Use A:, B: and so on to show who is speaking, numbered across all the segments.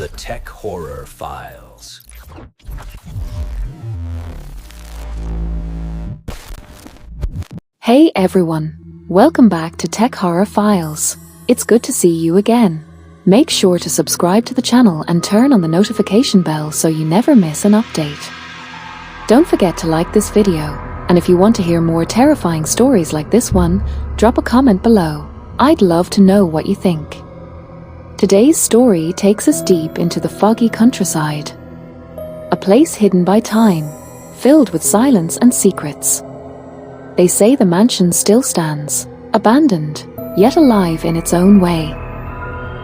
A: the Tech Horror Files.
B: Hey everyone, welcome back to Tech Horror Files. It's good to see you again. Make sure to subscribe to the channel and turn on the notification bell so you never miss an update. Don't forget to like this video, and if you want to hear more terrifying stories like this one, drop a comment below. I'd love to know what you think. Today's story takes us deep into the foggy countryside. A place hidden by time, filled with silence and secrets. They say the mansion still stands, abandoned, yet alive in its own way.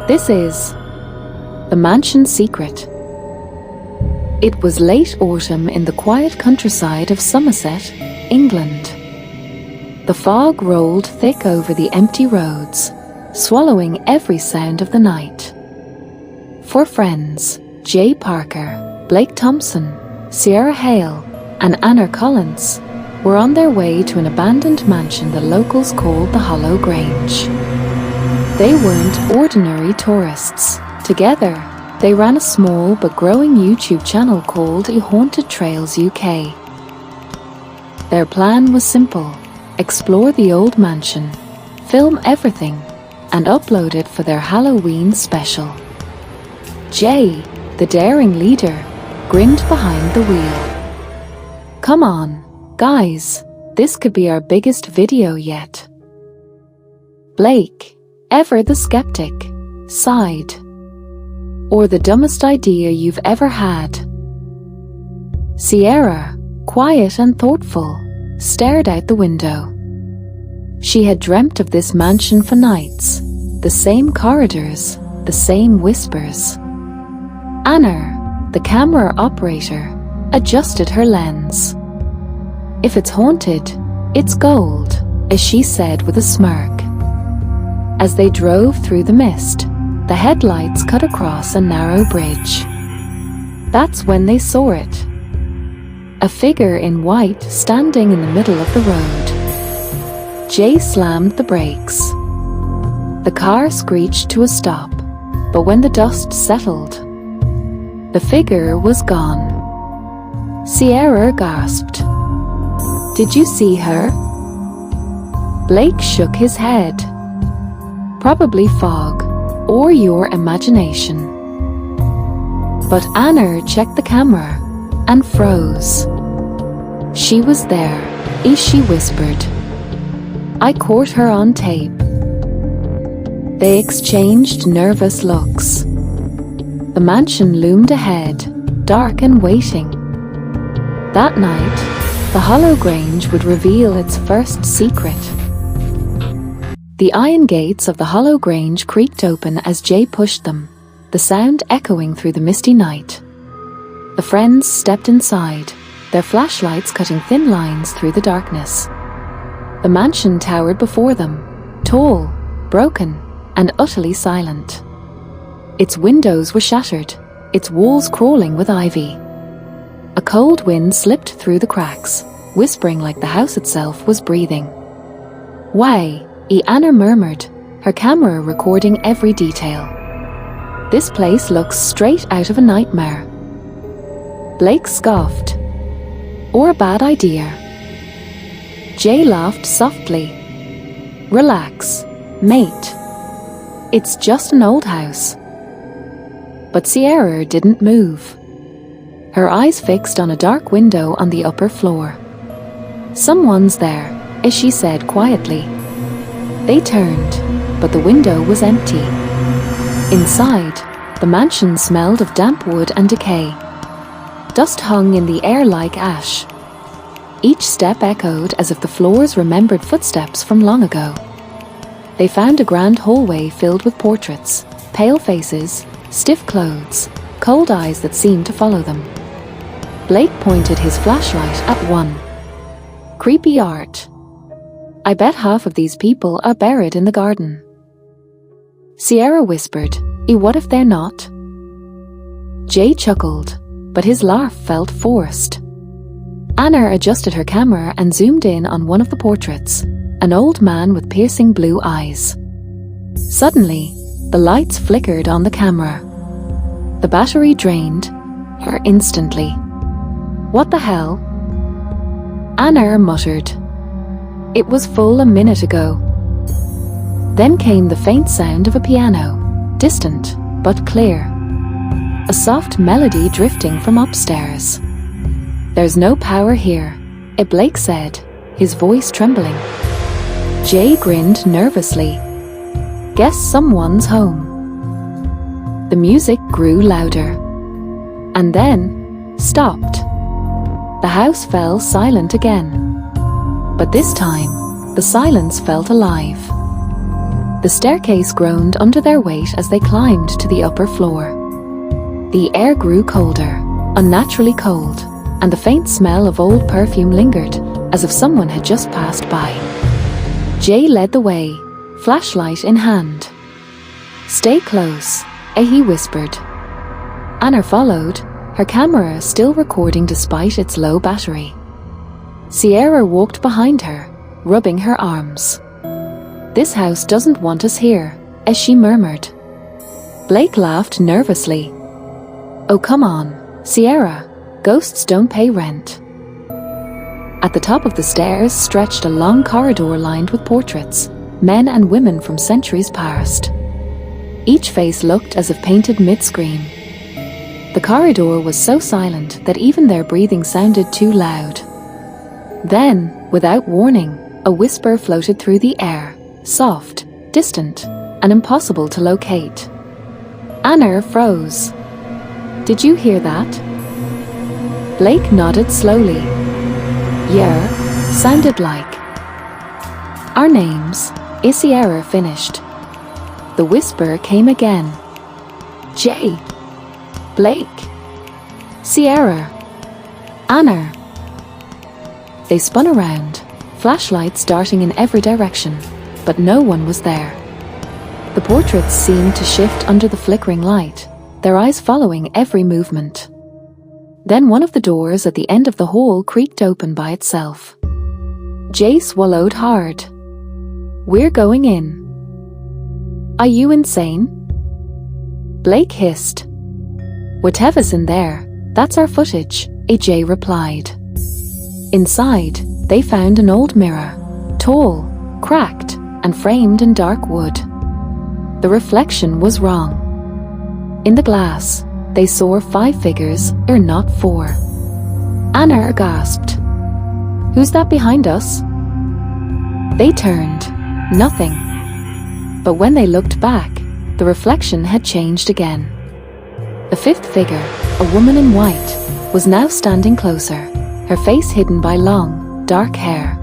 B: This is the Mansion Secret. It was late autumn in the quiet countryside of Somerset, England. The fog rolled thick over the empty roads, swallowing every sound of the night. Four friends, Jay Parker, Blake Thompson, Sierra Hale, and Anna Collins, were on their way to an abandoned mansion the locals called the Hollow Grange. They weren't ordinary tourists. Together, they ran a small but growing YouTube channel called Haunted Trails UK. Their plan was simple: explore the old mansion, film everything, and upload it for their Halloween special. Jay, the daring leader, grinned behind the wheel. Come on, guys, this could be our biggest video yet. Blake, ever the skeptic, sighed. Or the dumbest idea you've ever had. Sierra, quiet and thoughtful, stared out the window. She had dreamt of this mansion for nights, the same corridors, the same whispers. Anna, the camera operator, adjusted her lens. If it's haunted, it's gold, as she said with a smirk. As they drove through the mist, the headlights cut across a narrow bridge. That's when they saw it. A figure in white standing in the middle of the road. Jay slammed the brakes. The car screeched to a stop, but when the dust settled, the figure was gone. Sierra gasped. "Did you see her?" Blake shook his head. "Probably fog, or your imagination." But Anna checked the camera and froze. "She was there," she whispered. "I caught her on tape." They exchanged nervous looks. The mansion loomed ahead, dark and waiting. That night, the Hollow Grange would reveal its first secret. The iron gates of the Hollow Grange creaked open as Jay pushed them, the sound echoing through the misty night. The friends stepped inside, their flashlights cutting thin lines through the darkness. The mansion towered before them, tall, broken, and utterly silent. Its windows were shattered, its walls crawling with ivy. A cold wind slipped through the cracks, whispering like the house itself was breathing. "Why?" Anna murmured, her camera recording every detail. "This place looks straight out of a nightmare." Blake scoffed. "Or a bad idea." Jay laughed softly. "Relax, mate. It's just an old house." But Sierra didn't move. Her eyes fixed on a dark window on the upper floor. "Someone's there," as she said quietly. They turned, but the window was empty. Inside, the mansion smelled of damp wood and decay. Dust hung in the air like ash. Each step echoed as if the floors remembered footsteps from long ago. They found a grand hallway filled with portraits, pale faces, stiff clothes, cold eyes that seemed to follow them. Blake pointed his flashlight at one. "Creepy art. I bet half of these people are buried in the garden." Sierra whispered, "What if they're not?" Jay chuckled, but his laugh felt forced. Anna adjusted her camera and zoomed in on one of the portraits, an old man with piercing blue eyes. Suddenly, the lights flickered on the camera. The battery drained her instantly. What the hell? Anna muttered. It was full a minute ago. Then came the faint sound of a piano, distant but clear. A soft melody drifting from upstairs. There's no power here, Blake said, his voice trembling. Jay grinned nervously. Guess someone's home. The music grew louder. And then stopped. The house fell silent again. But this time, the silence felt alive. The staircase groaned under their weight as they climbed to the upper floor. The air grew colder, unnaturally cold, and the faint smell of old perfume lingered, as if someone had just passed by. Jay led the way, flashlight in hand. Stay close, he whispered. Anna followed, her camera still recording despite its low battery. Sierra walked behind her, rubbing her arms. This house doesn't want us here, as she murmured. Blake laughed nervously. Oh, come on, Sierra, ghosts don't pay rent. At the top of the stairs stretched a long corridor lined with portraits, men and women from centuries past. Each face looked as if painted mid-screen. The corridor was so silent that even their breathing sounded too loud. Then, without warning, a whisper floated through the air, soft, distant, and impossible to locate. Anna froze. Did you hear that? Blake nodded slowly. Yeah, sounded like. Our names, Sierra finished. The whisper came again. Jay. Blake. Sierra. Anna. They spun around, flashlights darting in every direction, but no one was there. The portraits seemed to shift under the flickering light, their eyes following every movement. Then one of the doors at the end of the hall creaked open by itself. Jay swallowed hard. We're going in. Are you insane? Blake hissed. Whatever's in there, that's our footage, Jay replied. Inside, they found an old mirror, tall, cracked, and framed in dark wood. The reflection was wrong. In the glass, they saw 5 figures, or not 4. Anna gasped. Who's that behind us? They turned. Nothing. But when they looked back, the reflection had changed again. The 5th figure, a woman in white, was now standing closer, her face hidden by long, dark hair.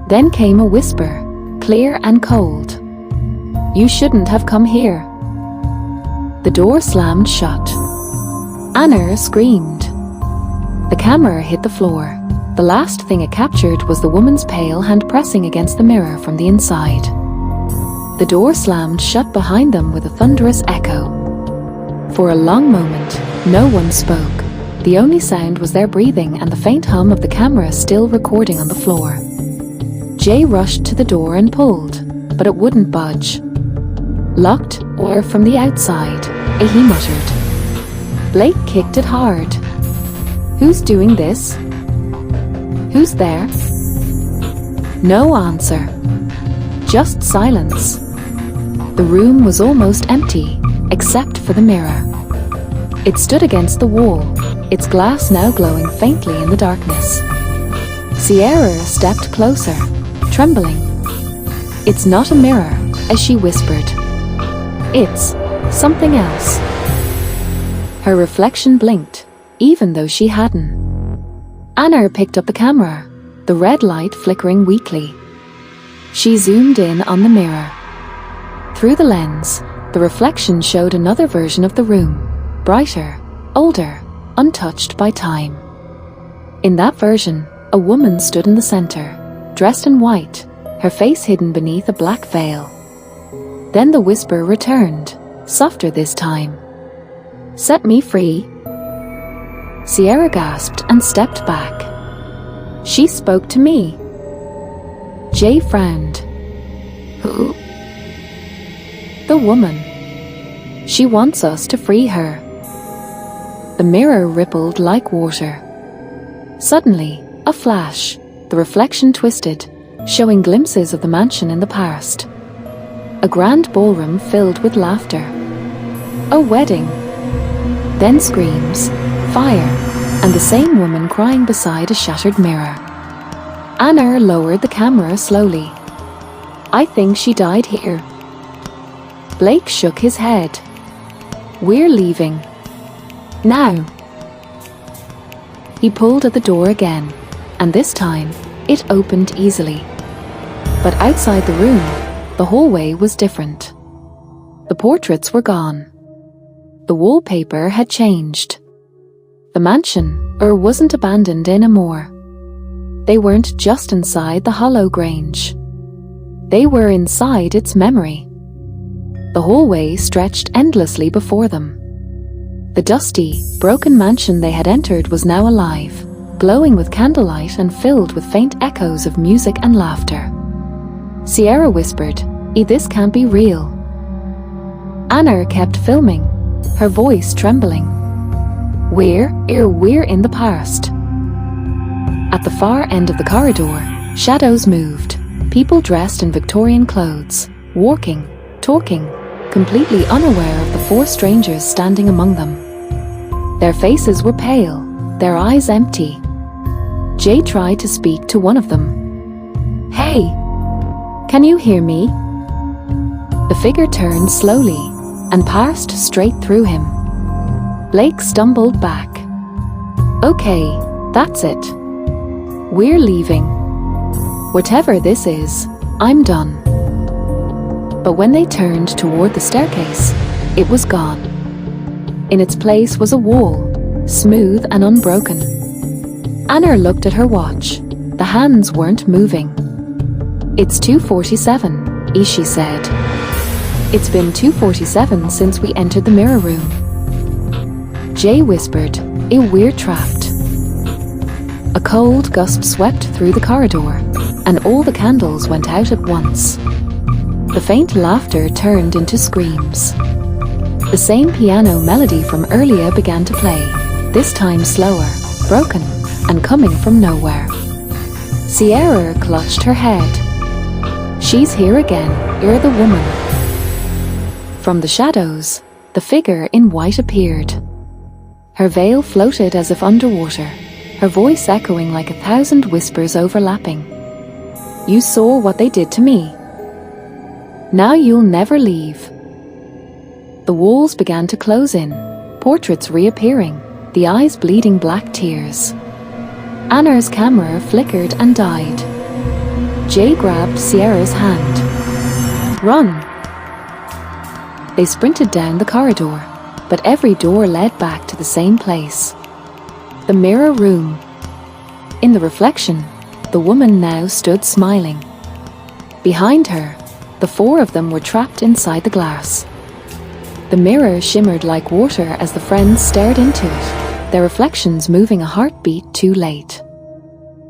B: Then came a whisper, clear and cold. You shouldn't have come here. The door slammed shut. Anna screamed. The camera hit the floor. The last thing it captured was the woman's pale hand pressing against the mirror from the inside. The door slammed shut behind them with a thunderous echo. For a long moment, no one spoke. The only sound was their breathing and the faint hum of the camera still recording on the floor. Jay rushed to the door and pulled, but it wouldn't budge. Locked or from the outside, he muttered. Blake kicked it hard. Who's doing this? Who's there? No answer. Just silence. The room was almost empty, except for the mirror. It stood against the wall, its glass now glowing faintly in the darkness. Sierra stepped closer, trembling. It's not a mirror, as she whispered. It's something else. Her reflection blinked, even though she hadn't. Anna picked up the camera, the red light flickering weakly. She zoomed in on the mirror. Through the lens, the reflection showed another version of the room, brighter, older, untouched by time. In that version, a woman stood in the center, dressed in white, her face hidden beneath a black veil. Then the whisper returned, softer this time. Set me free. Sierra gasped and stepped back. She spoke to me. Jay frowned. Who? The woman. She wants us to free her. The mirror rippled like water. Suddenly, a flash. The reflection twisted, showing glimpses of the mansion in the past. A grand ballroom filled with laughter. A wedding. Then screams, fire, and the same woman crying beside a shattered mirror. Anna lowered the camera slowly. I think she died here. Blake shook his head. We're leaving. Now. He pulled at the door again, and this time, it opened easily. But outside the room, the hallway was different. The portraits were gone. The wallpaper had changed. The mansion wasn't abandoned anymore. They weren't just inside the Hollow Grange. They were inside its memory. The hallway stretched endlessly before them. The dusty, broken mansion they had entered was now alive, glowing with candlelight and filled with faint echoes of music and laughter. Sierra whispered, "This can't be real." Anna kept filming, her voice trembling. We're in the past. At the far end of the corridor, shadows moved, people dressed in Victorian clothes, walking, talking, completely unaware of the four strangers standing among them. Their faces were pale, their eyes empty. Jay tried to speak to one of them. "Hey, can you hear me?" The figure turned slowly and passed straight through him. Blake stumbled back. "Okay, that's it. We're leaving. Whatever this is, I'm done." But when they turned toward the staircase, it was gone. In its place was a wall, smooth and unbroken. Anna looked at her watch. The hands weren't moving. "It's 2:47, she said. "It's been 2:47 since we entered the mirror room." Jay whispered, "We're trapped." A cold gust swept through the corridor, and all the candles went out at once. The faint laughter turned into screams. The same piano melody from earlier began to play, this time slower, broken, and coming from nowhere. Sierra clutched her head. "She's here again, you're the woman." From the shadows, the figure in white appeared. Her veil floated as if underwater, her voice echoing like 1,000 whispers overlapping. "You saw what they did to me. Now you'll never leave." The walls began to close in, portraits reappearing, the eyes bleeding black tears. Anna's camera flickered and died. Jay grabbed Sierra's hand. "Run!" They sprinted down the corridor, but every door led back to the same place. The mirror room. In the reflection, the woman now stood smiling. Behind her, the four of them were trapped inside the glass. The mirror shimmered like water as the friends stared into it, their reflections moving a heartbeat too late.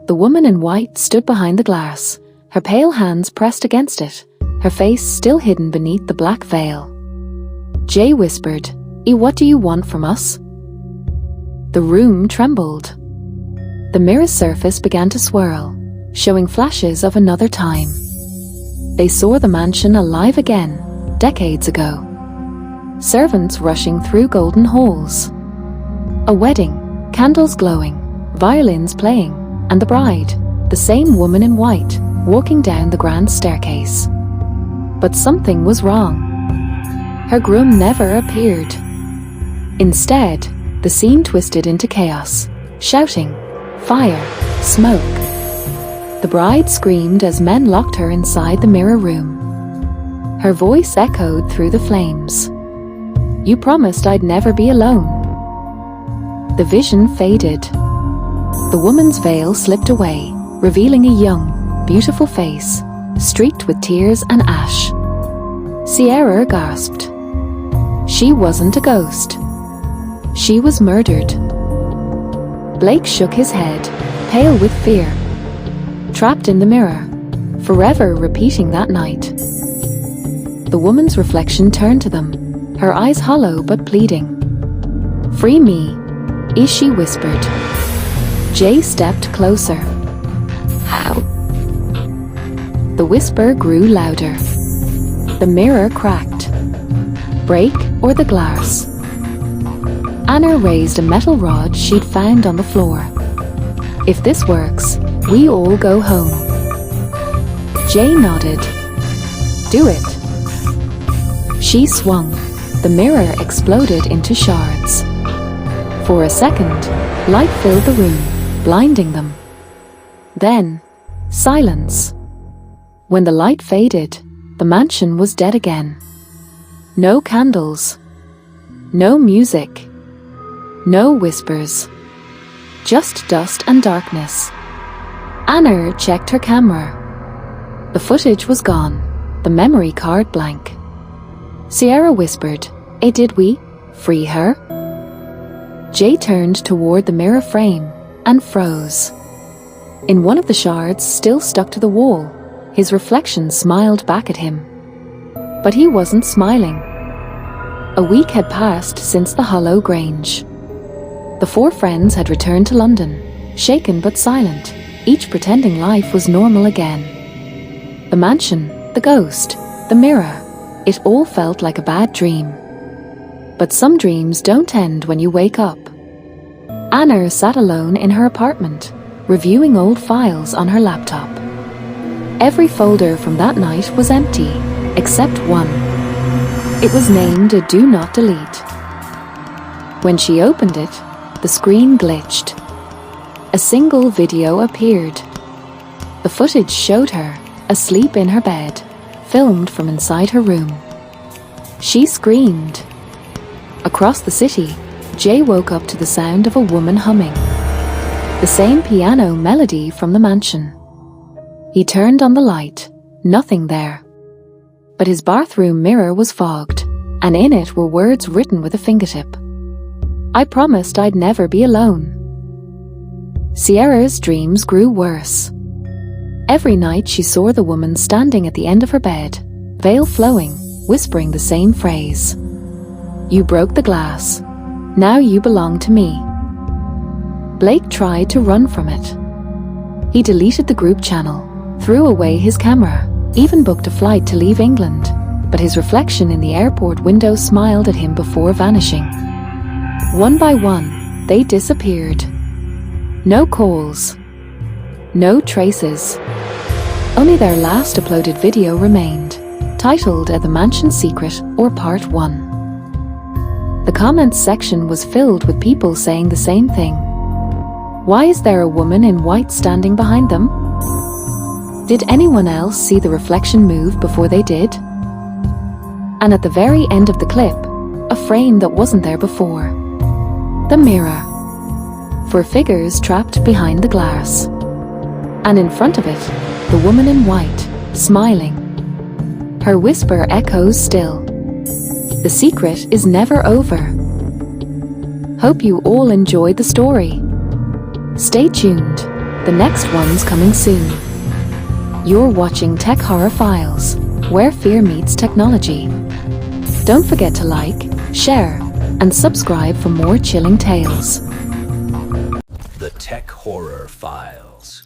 B: The woman in white stood behind the glass, her pale hands pressed against it, her face still hidden beneath the black veil. Jay whispered, "What do you want from us?" The room trembled. The mirror's surface began to swirl, showing flashes of another time. They saw the mansion alive again, decades ago. Servants rushing through golden halls. A wedding, candles glowing, violins playing, and the bride, the same woman in white, walking down the grand staircase. But something was wrong. Her groom never appeared. Instead, the scene twisted into chaos, shouting, fire, smoke. The bride screamed as men locked her inside the mirror room. Her voice echoed through the flames. "You promised I'd never be alone." The vision faded. The woman's veil slipped away, revealing a young, beautiful face, streaked with tears and ash. Sierra gasped. She wasn't a ghost. She was murdered. Blake shook his head, pale with fear. Trapped in the mirror, forever repeating that night. The woman's reflection turned to them, her eyes hollow but pleading. "Free me, is she whispered. Jay stepped closer. How? The whisper grew louder. The mirror cracked. Break or the glass? Anna raised a metal rod she'd found on the floor. If this works, we all go home. Jay nodded. Do it. She swung. The mirror exploded into shards. For a second, light filled the room, blinding them. Then, silence. When the light faded, the mansion was dead again. No candles. No music. No whispers. Just dust and darkness. Anna checked her camera. The footage was gone, the memory card blank. Sierra whispered, did we free her? Jay turned toward the mirror frame and froze. In one of the shards still stuck to the wall, his reflection smiled back at him. But he wasn't smiling. A week had passed since the Hollow Grange. The four friends had returned to London, shaken but silent, each pretending life was normal again. The mansion, the ghost, the mirror, it all felt like a bad dream. But some dreams don't end when you wake up. Anna sat alone in her apartment, reviewing old files on her laptop. Every folder from that night was empty, except one. It was named a Do Not Delete. When she opened it, the screen glitched. A single video appeared. The footage showed her, asleep in her bed, filmed from inside her room. She screamed. Across the city, Jay woke up to the sound of a woman humming. The same piano melody from the mansion. He turned on the light, nothing there. But his bathroom mirror was fogged, and in it were words written with a fingertip. I promised I'd never be alone. Sierra's dreams grew worse. Every night she saw the woman standing at the end of her bed, veil flowing, whispering the same phrase. You broke the glass. Now you belong to me. Blake tried to run from it. He deleted the group channel, threw away his camera, even booked a flight to leave England, but his reflection in the airport window smiled at him before vanishing. One by one, they disappeared. No calls. No traces. Only their last uploaded video remained, titled The Mansion Secret or Part 1. The comments section was filled with people saying the same thing. Why is there a woman in white standing behind them? Did anyone else see the reflection move before they did? And at the very end of the clip, a frame that wasn't there before. The mirror. For figures trapped behind the glass. And in front of it, the woman in white, smiling. Her whisper echoes still. The secret is never over. Hope you all enjoyed the story. Stay tuned, the next one's coming soon. You're watching Tech Horror Files, where fear meets technology. Don't forget to like, share, and subscribe for more chilling tales.
A: The Tech Horror Files.